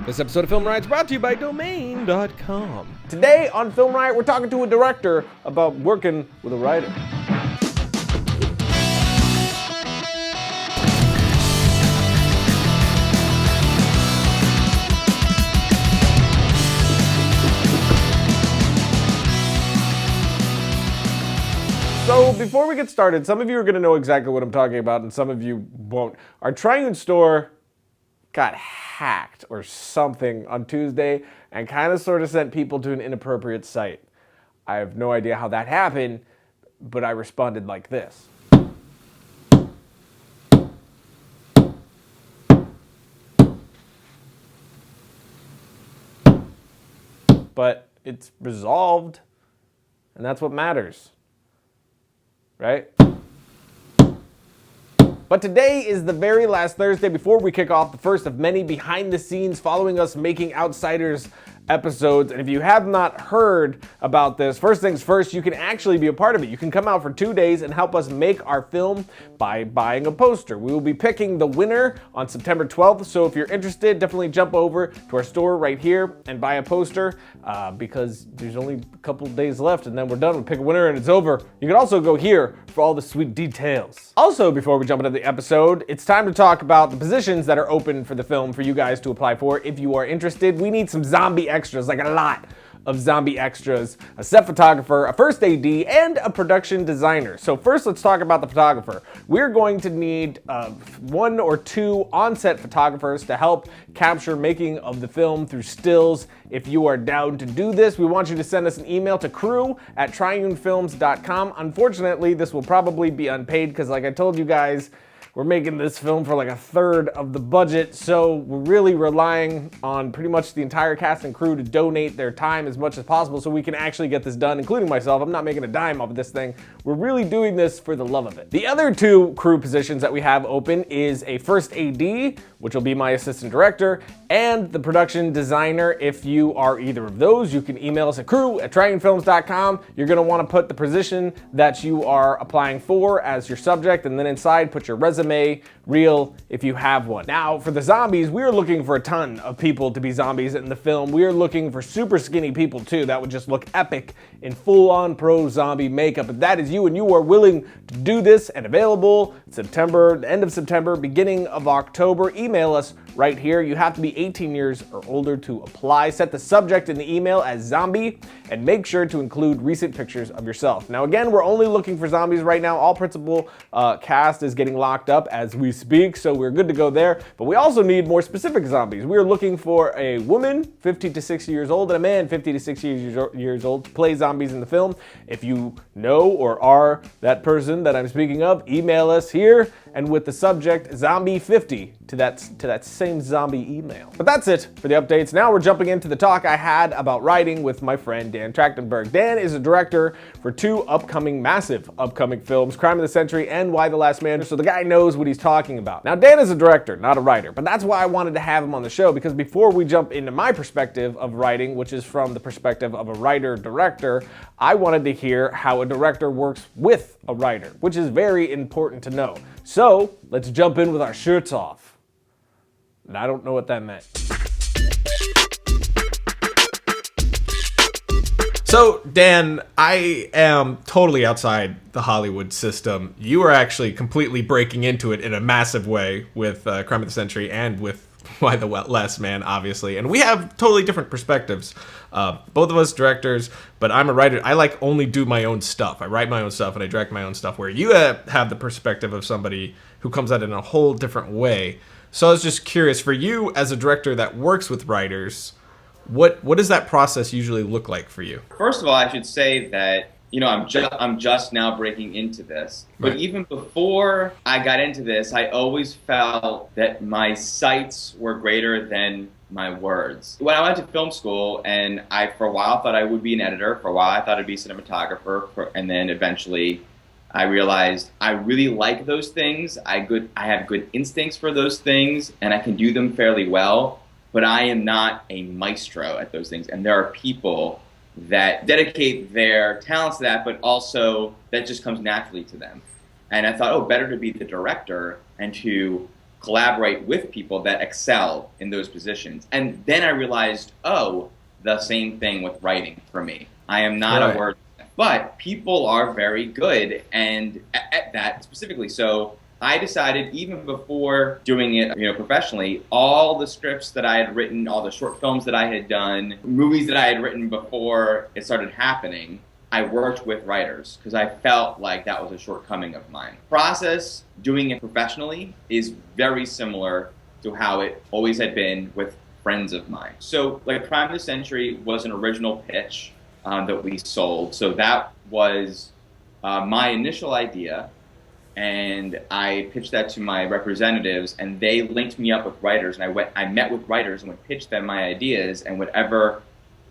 This episode of Film Riot is brought to you by Domain.com. Today on Film Riot, we're talking to a director about working with a writer. So before we get started, some of you are going to know exactly what I'm talking about and some of you won't. Our Triune store got hacked or something on Tuesday and kind of sort of sent people to an inappropriate site. I have no idea how that happened, but I responded like this. But it's resolved, and that's what matters. Right? But today is the very last Thursday before we kick off the first of many behind the scenes following us making Outsiders episodes. And if you have not heard about this, first things first, you can actually be a part of it. You can come out for 2 days and help us make our film by buying a poster. We will be picking the winner on September 12th. So if you're interested, definitely jump over to our store right here and buy a poster because there's only a couple of days left and then we're done. We'll pick a winner and it's over. You can also go here for all the sweet details. Also, before we jump into the episode, it's time to talk about the positions that are open for the film for you guys to apply for. If you are interested, we need some zombie extras, like a lot of zombie extras, a set photographer, a first AD, and a production designer. So first, let's talk about the photographer. We're going to need 1 or 2 on-set photographers to help capture making of the film through stills. If you are down to do this, we want you to send us an email to crew@triunefilms.com. Unfortunately, this will probably be unpaid because, like I told you guys, we're making this film for like a third of the budget, so we're really relying on pretty much the entire cast and crew to donate their time as much as possible so we can actually get this done, including myself. I'm not making a dime off of this thing. We're really doing this for the love of it. The other 2 crew positions that we have open is a first AD, which will be my assistant director, and the production designer. If you are either of those, you can email us at crew@triunefilms.com. You're gonna wanna put the position that you are applying for as your subject, and then inside put your resume, reel if you have one. Now, for the zombies, we are looking for a ton of people to be zombies in the film. We are looking for super skinny people too. That would just look epic in full-on pro zombie makeup. If that is you and you are willing to do this and available September, the end of September, beginning of October, email us right here. You have to be 18 years or older to apply. Set the subject in the email as zombie and make sure to include recent pictures of yourself. Now again, we're only looking for zombies right now. All principal cast is getting locked up as we speak, so we're good to go there. But we also need more specific zombies. We are looking for a woman 50 to 60 years old and a man 50 to 60 years old to play zombies in the film. If you know or are that person that I'm speaking of, email us here and with the subject zombie 50 to that same zombie email. But that's it for the updates. Now we're jumping into the talk I had about writing with my friend Dan Trachtenberg. Dan is a director for 2 massive upcoming films, Crime of the Century and Why the Last Man, so the guy knows what he's talking about. Now Dan is a director, not a writer, but that's why I wanted to have him on the show, because before we jump into my perspective of writing, which is from the perspective of a writer-director, I wanted to hear how a director works with a writer, which is very important to know. So let's jump in with our shirts off. And I don't know what that meant. So, Dan, I am totally outside the Hollywood system. You are actually completely breaking into it in a massive way with Crime of the Century and with Why the Last Man, obviously. And we have totally different perspectives. Both of us directors, but I'm a writer. I only do my own stuff. I write my own stuff and I direct my own stuff, where you have the perspective of somebody who comes at it in a whole different way. So I was just curious, for you as a director that works with writers, what does that process usually look like for you? First of all, I should say that, I'm just now breaking into this. But even before I got into this, I always felt that my sights were greater than my words. When I went to film school, and I, for a while, thought I would be an editor. For a while, I thought I'd be a cinematographer. And then eventually, I realized I really like those things. I have good instincts for those things, and I can do them fairly well. But I am not a maestro at those things. And there are people that dedicate their talents to that, but also that just comes naturally to them. And I thought, oh, better to be the director and to collaborate with people that excel in those positions. And then I realized, oh, the same thing with writing for me. I am not a word, but people are very good and at that specifically. So I decided, even before doing it, professionally, all the scripts that I had written, all the short films that I had done, movies that I had written before it started happening, I worked with writers because I felt like that was a shortcoming of mine. Process doing it professionally is very similar to how it always had been with friends of mine. So like Crime of the Century was an original pitch that we sold. So that was my initial idea. And I pitched that to my representatives, and they linked me up with writers. And I met with writers and would pitch them my ideas, and whatever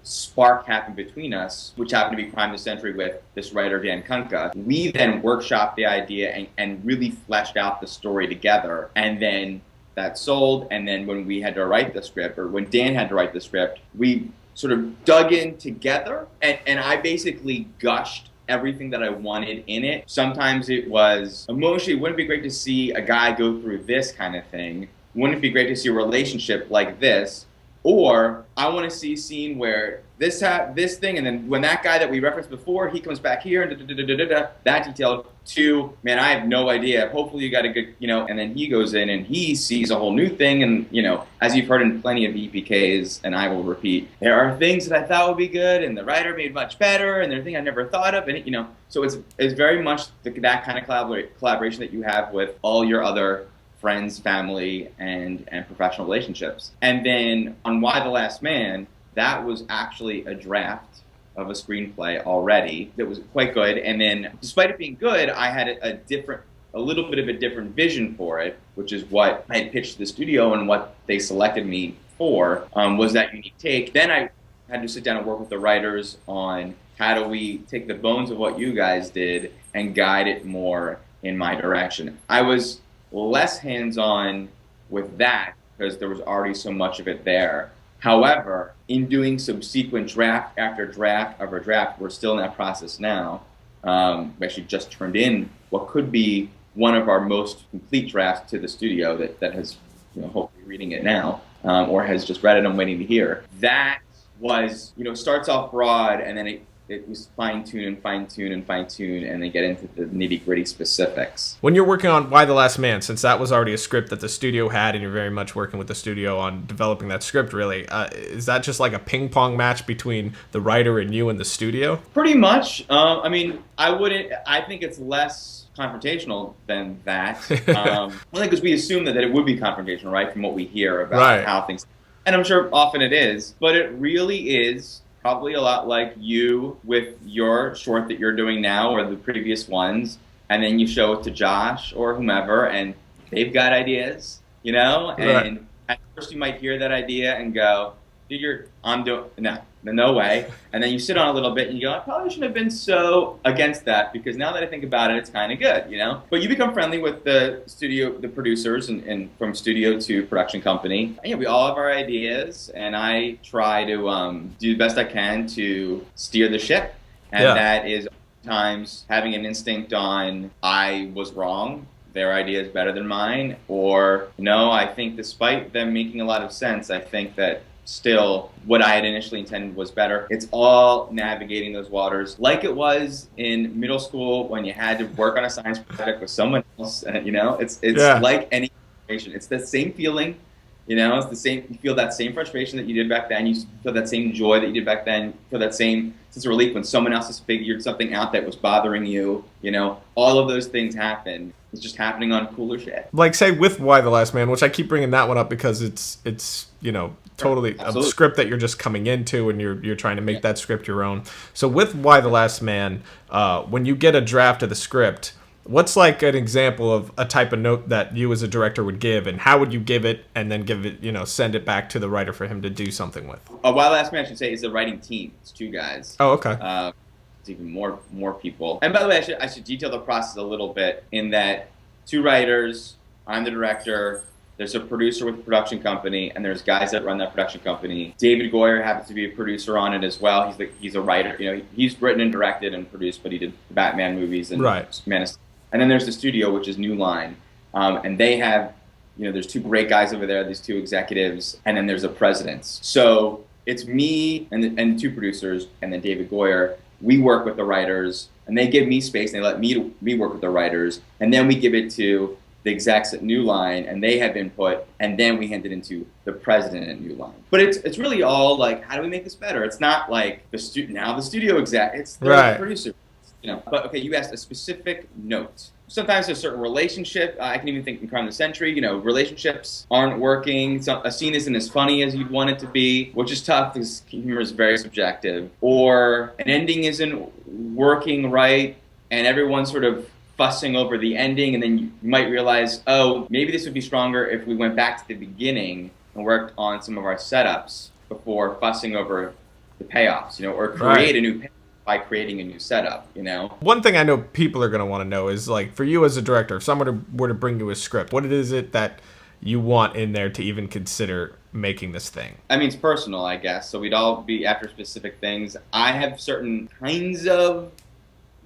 spark happened between us, which happened to be Crime of the Century with this writer Dan Trachtenberg, we then workshopped the idea and really fleshed out the story together. And then that sold. And then when we had to write the script, or when Dan had to write the script, we sort of dug in together, and I basically gushed everything that I wanted in it. Sometimes it was emotionally, wouldn't it be great to see a guy go through this kind of thing? Wouldn't it be great to see a relationship like this? Or I want to see a scene where this thing, and then when that guy that we referenced before, he comes back here, and that detailed to, man, I have no idea. Hopefully you got a good, and then he goes in and he sees a whole new thing. And, as you've heard in plenty of EPKs, and I will repeat, there are things that I thought would be good and the writer made much better, and there are things I never thought of. And, so it's very much that kind of collaboration that you have with all your other friends, family, and professional relationships. And then on Why the Last Man, that was actually a draft of a screenplay already that was quite good. And then despite it being good, I had a little bit of a different vision for it, which is what I had pitched to the studio, and what they selected me for was that unique take. Then I had to sit down and work with the writers on how do we take the bones of what you guys did and guide it more in my direction. I was less hands-on with that because there was already so much of it there. However, in doing subsequent draft after draft after draft, we're still in that process now. We actually just turned in what could be one of our most complete drafts to the studio that has, hopefully reading it now, or has just read it. I'm waiting to hear. That was, starts off broad, and then it was fine-tune and fine-tune and fine-tune, and then get into the nitty-gritty specifics. When you're working on Why the Last Man, since that was already a script that the studio had, and you're very much working with the studio on developing that script, really, is that just like a ping-pong match between the writer and you and the studio? Pretty much. I think it's less confrontational than that. Only because we assume that it would be confrontational, right, from what we hear about how things... And I'm sure often it is, but it really is probably a lot like you with your short that you're doing now, or the previous ones, and then you show it to Josh or whomever, and they've got ideas, and at first you might hear that idea and go, dude, no way. And then you sit on it a little bit and you go, I probably shouldn't have been so against that, because now that I think about it, it's kind of good, But you become friendly with the studio, the producers, and from studio to production company. And, we all have our ideas, and I try to do the best I can to steer the ship. And that is times having an instinct on, I was wrong, their idea is better than mine, or no, I think despite them making a lot of sense, I think that still what I had initially intended was better. It's all navigating those waters like it was in middle school when you had to work on a science project with someone else. It's like any situation. It's the same feeling. It's the same. You feel that same frustration that you did back then. You feel that same joy that you did back then. You feel that same sense of relief when someone else has figured something out that was bothering you. All of those things happen. It's just happening on cooler shit. Like, say, with Why the Last Man, which I keep bringing that one up because it's totally a script that you're just coming into, and you're trying to make that script your own. So with Why the Last Man, when you get a draft of the script, what's like an example of a type of note that you as a director would give, and how would you give it, and then give it, send it back to the writer for him to do something with? Why the Last Man, I should say, is the writing team. It's 2 guys. Oh, okay. It's even more people. And by the way, I should detail the process a little bit in that 2 writers, I'm the director, there's a producer with a production company, and there's guys that run that production company. David Goyer happens to be a producer on it as well. He's a writer. He's written and directed and produced, but he did the Batman movies and Man of Steel. And then there's the studio, which is New Line, and they have there's two great guys over there, these two executives, and then there's the presidents. So it's me and two producers, and then David Goyer. We work with the writers, and they give me space, and they let me work with the writers, and then we give it to the execs at New Line, and they have input, and then we hand it into the president at New Line. But it's really all like, how do we make this better? It's not like the studio exec, it's the producer. But okay, you asked a specific note. Sometimes there's a certain relationship. I can even think in Crime of the Century, relationships aren't working. A scene isn't as funny as you'd want it to be, which is tough because humor is very subjective. Or an ending isn't working right, and everyone's sort of fussing over the ending, and then you might realize, oh, maybe this would be stronger if we went back to the beginning and worked on some of our setups before fussing over the payoffs, or create a new payoff by creating a new setup, One thing I know people are going to want to know is, like, for you as a director, if someone were to bring you a script, what is it that you want in there to even consider making this thing? I mean, it's personal, I guess, so we'd all be after specific things. I have certain kinds of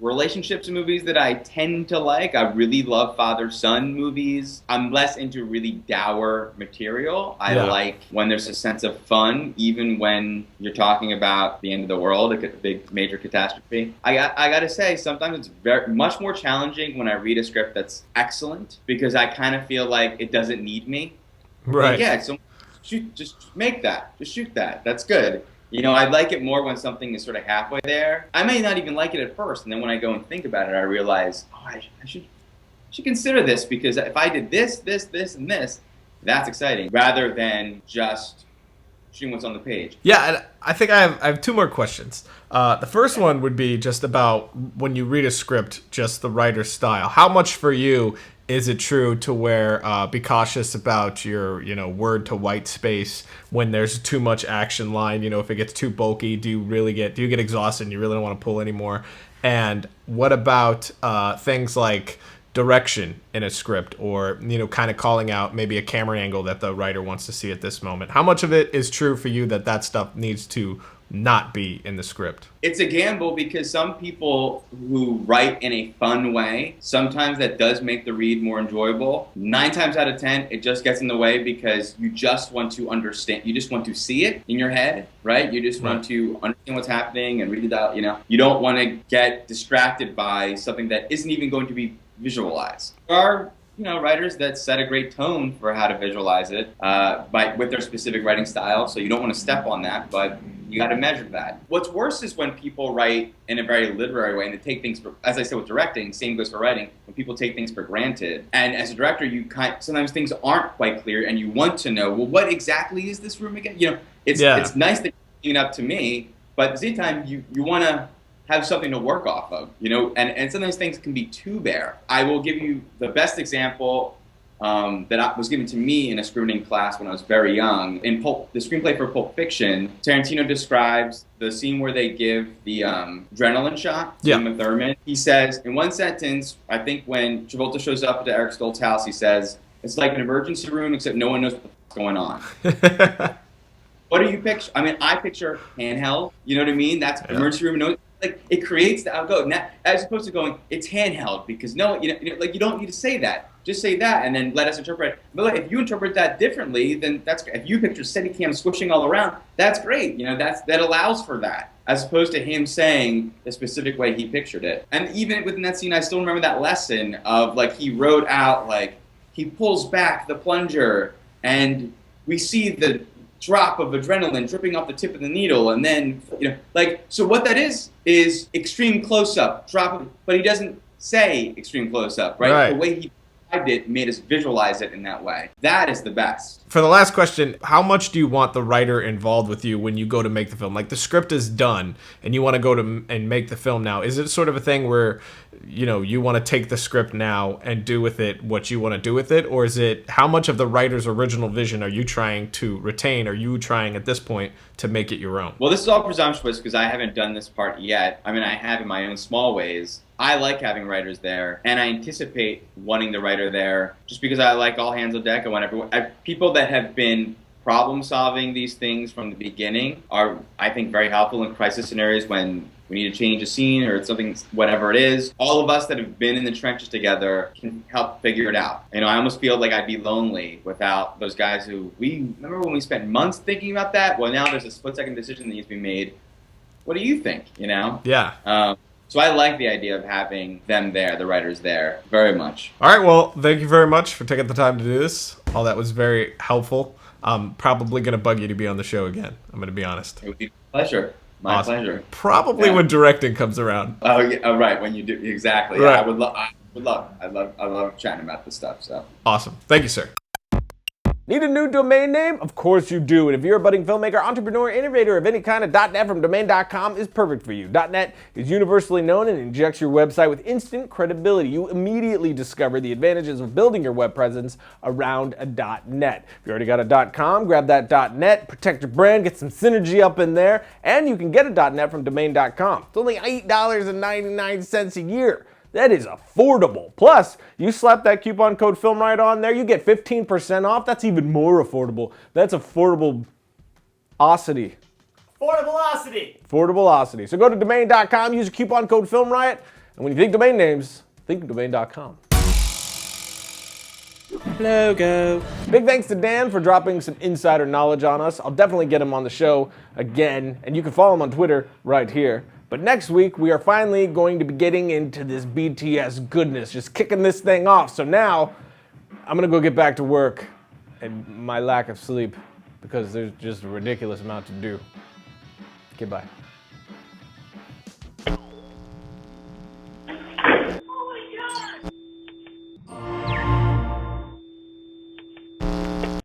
relationships in movies that I tend to like. I really love father-son movies. I'm less into really dour material. I like when there's a sense of fun, even when you're talking about the end of the world, a big major catastrophe. I got to say, sometimes it's very much more challenging when I read a script that's excellent, because I kind of feel like it doesn't need me. Right. Like, yeah, so just make that. Just shoot that. That's good. I like it more when something is sort of halfway there. I may not even like it at first, and then when I go and think about it, I realize, I should consider this, because if I did this, and this, that's exciting, rather than just shooting what's on the page. Yeah, and I think I have two more questions. The first one would be just about when you read a script, just the writer's style. How much for you is it true to where be cautious about your word to white space when there's too much action line? If it gets too bulky, do you get exhausted and you really don't want to pull anymore? And what about things like direction in a script, or kind of calling out maybe a camera angle that the writer wants to see at this moment? How much of it is true for you that stuff needs to not be in the script? It's a gamble, because some people who write in a fun way, sometimes that does make the read more enjoyable. 9 times out of 10, it just gets in the way because you just want to understand. You just want to see it in your head, right? You just want to understand what's happening and read it out. You don't want to get distracted by something that isn't even going to be visualized. There are writers that set a great tone for how to visualize it with their specific writing style, so you don't want to step on that, but you got to measure that. What's worse is when people write in a very literary way, and they take things for, as I said with directing, same goes for writing, when people take things for granted. And as a director, sometimes things aren't quite clear, and you want to know, well, what exactly is this room again? It's nice that you're it up to me, but at the same time, you want to have something to work off of, and sometimes things can be too bare. I will give you the best example that was given to me in a screening class when I was very young. In the screenplay for Pulp Fiction, Tarantino describes the scene where they give the adrenaline shot to Uma Thurman. He says, in one sentence, I think when Travolta shows up at Eric Stoltz's house, he says, it's like an emergency room, except no one knows what's going on. What do you picture? I mean, I picture handheld, you know what I mean? That's emergency room. No, like, it creates the outgo. Now, as opposed to going, it's handheld, because no, like, you don't need to say that. Just say that, and then let us interpret. But if you interpret that differently, then that's great. If you picture Steadicam swishing all around, that's great. That allows for that, as opposed to him saying the specific way he pictured it. And even within that scene, I still remember that lesson of, like, he wrote out, like, he pulls back the plunger, and we see the drop of adrenaline dripping off the tip of the needle, and then so what that is extreme close-up drop, but he doesn't say extreme close-up, right? The way he described it made us visualize it in that way. That is the best. For the last question, how much do you want the writer involved with you when you go to make the film? Like, the script is done and you want to go to and make the film now. Is it sort of a thing where you want to take the script now and do with it what you want to do with it? Or is it, how much of the writer's original vision are you trying to retain? Are you trying at this point to make it your own? Well, this is all presumptuous because I haven't done this part yet. I mean, I have in my own small ways. I like having writers there, and I anticipate wanting the writer there just because I like all hands on deck. I want everyone. People that have been problem solving these things from the beginning are, I think, very helpful in crisis scenarios when we need to change a scene or it's something, whatever it is, all of us that have been in the trenches together can help figure it out. You know, I almost feel like I'd be lonely without those guys who, remember when we spent months thinking about that? Well, now there's a split-second decision that needs to be made. What do you think, you know? Yeah. So I like the idea of having them there, the writers there, very much. All right, well, thank you very much for taking the time to do this. All that was very helpful. I'm probably going to bug you to be on the show again. I'm going to be honest. It would be a pleasure. My pleasure. Probably when directing comes around. Oh, yeah, oh, right, when you do, exactly. Right. Yeah, I love chatting about this stuff, so. Awesome. Thank you, sir. Need a new domain name? Of course you do. And if you're a budding filmmaker, entrepreneur, innovator of any kind, of .net from domain.com is perfect for you. .net is universally known and injects your website with instant credibility. You immediately discover the advantages of building your web presence around a .net. If you already got a .com, grab that .net, protect your brand, get some synergy up in there, and you can get a .net from domain.com. It's only $8.99 a year. That is affordable. Plus, you slap that coupon code FilmRiot on there, you get 15% off. That's even more affordable. That's affordable-ocity. Affordable-ocity. Affordable-ocity. So go to domain.com, use the coupon code FilmRiot, and when you think domain names, think domain.com. Logo. Big thanks to Dan for dropping some insider knowledge on us. I'll definitely get him on the show again, and you can follow him on Twitter right here. But next week, we are finally going to be getting into this BTS goodness, just kicking this thing off. So now, I'm going to go get back to work and my lack of sleep because there's just a ridiculous amount to do. Goodbye.